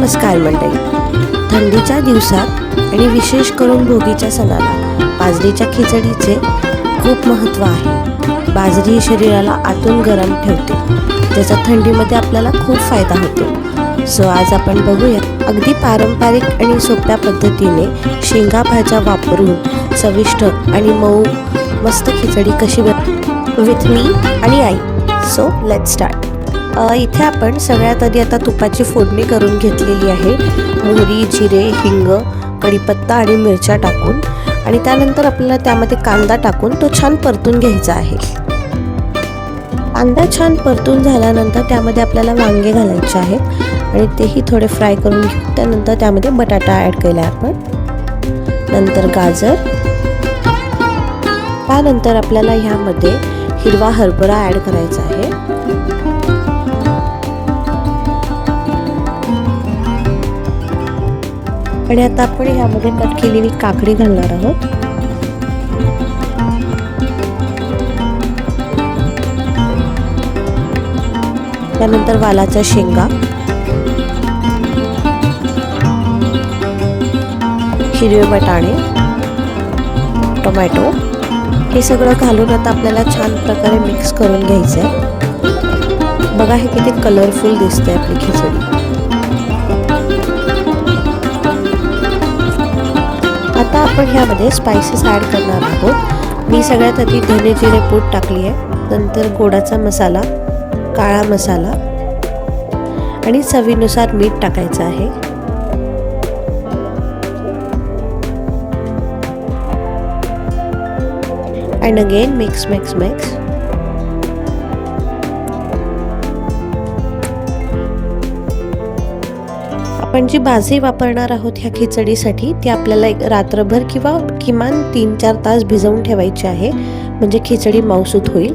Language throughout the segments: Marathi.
नमस्कार मंडळी. थंडीच्या दिवसात आणि विशेष करून भोगीच्या सणाला बाजरीच्या खिचडीचे खूप महत्त्व आहे. बाजरी ही शरीराला आतून गरम ठेवते, त्याचा थंडीमध्ये आपल्याला खूप फायदा होतो. सो आज आपण बघूया अगदी पारंपरिक आणि सोप्या पद्धतीने शेंगा भाज्या वापरून चविष्ट आणि मऊ मस्त खिचडी कशी विथ मी आणि आई. So let's start. इथे आपण सगळ्यात आधी आता तुपाची फोडणी करून घेतलेली आहे. मोहरी, जिरे, हिंग, कढीपत्ता आणि मिरच्या टाकून, आणि त्यानंतर आपल्याला त्यामध्ये कांदा टाकून तो छान परतून घ्यायचा आहे. कांदा छान परतून झाल्यानंतर त्यामध्ये आपल्याला वांगे घालायचे आहेत आणि तेही थोडे फ्राय करून घेऊ. त्यानंतर त्यामध्ये बटाटा ॲड केला आपण, नंतर गाजर, त्यानंतर आपल्याला ह्यामध्ये हिरवा हरभरा ॲड करायचा आहे. आणि आता आपण ह्यामध्ये कट केलेली काकडी घालणार आहोत. त्यानंतर वालाच्या शेंगा, हिरवे बटाणे, टोमॅटो हे सगळं घालून आता आपल्याला छान प्रकारे मिक्स करून घ्यायचं आहे. बघा हे किती कलरफुल दिसते आपली खिचडी. आता आपण ह्यामध्ये स्पायसेस ॲड करणार आहोत. मी सगळ्यात आधी धने जिरे पूड टाकली आहे, नंतर गोडाचा मसाला, काळा मसाला आणि चवीनुसार मीठ टाकायचं आहे. And again mix. आपण जी भाजी वापरणार आहोत ह्या खिचडीसाठी ती आपल्याला एक रात्रभर किंवा किमान 3-4 तास भिजवून ठेवायची आहे, म्हणजे खिचडी मऊसूत होईल.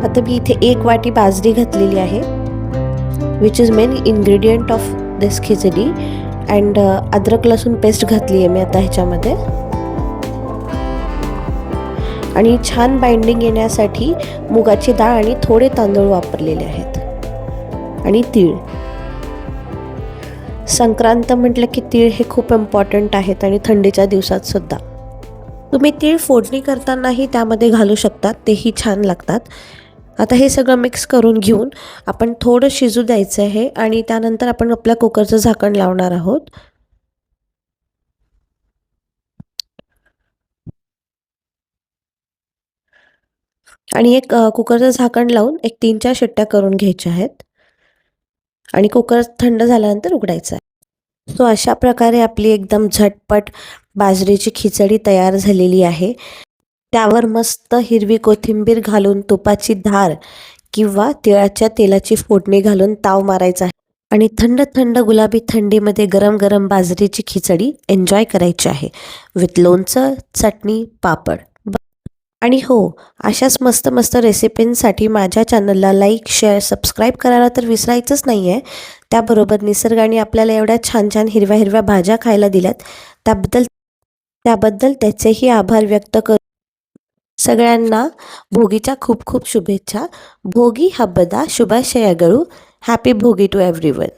आता मी इथे 1 वाटी बाजरी घातलेली आहे, which is main ingredient of this khichdi. And अद्रक लसूण पेस्ट घातली आहे मी आता ह्याच्यामध्ये. आणि छान बाइंडिंग येण्यासाठी मुगाची डाळ आणि थोडे तांदूळ वापरलेले आहेत, आणि तीळ. संक्रांत म्हटलं की तीळ हे खूप इम्पॉर्टंट आहेत, आणि थंडीच्या दिवसात सुद्धा. तुम्ही तीळ फोडणी करतानाही त्यामध्ये घालू शकतात, तेही छान लागतात. आता हे सगळं मिक्स करून घेऊन आपण थोडं शिजू द्यायचं आहे, आणि त्यानंतर आपण आपल्या कुकरचं झाकण लावणार आहोत. आणि एक कुकरचं झाकण लावून 3-4 शिट्ट्या करून घ्यायच्या आहेत, आणि कुकर थंड झाल्यानंतर उघडायचं आहे. सो अशा प्रकारे आपली एकदम झटपट बाजरीची खिचडी तयार झालेली आहे. त्यावर मस्त हिरवी कोथिंबीर घालून तुपाची धार किंवा तिळाच्या तेलाची फोडणी घालून ताव मारायचा आहे, आणि थंड थंड गुलाबी थंडीमध्ये गरम गरम बाजरीची खिचडी एन्जॉय करायची आहे विथ लोणचं, चटणी, पापड. आणि हो, अशाच मस्त मस्त रेसिपींसाठी माझ्या चॅनलला लाईक, शेअर, सबस्क्राईब करायला तर विसरायचंच नाही आहे. त्याबरोबर निसर्गाने आपल्याला एवढ्या छान छान हिरव्या हिरव्या भाज्या खायला दिल्यात, त्याबद्दल त्याचेही आभार व्यक्त कर. सगळ्यांना भोगीच्या खूप खूप शुभेच्छा. भोगी हब्बदा शुभाशयಗಳು. Happy Bhogi to everyone.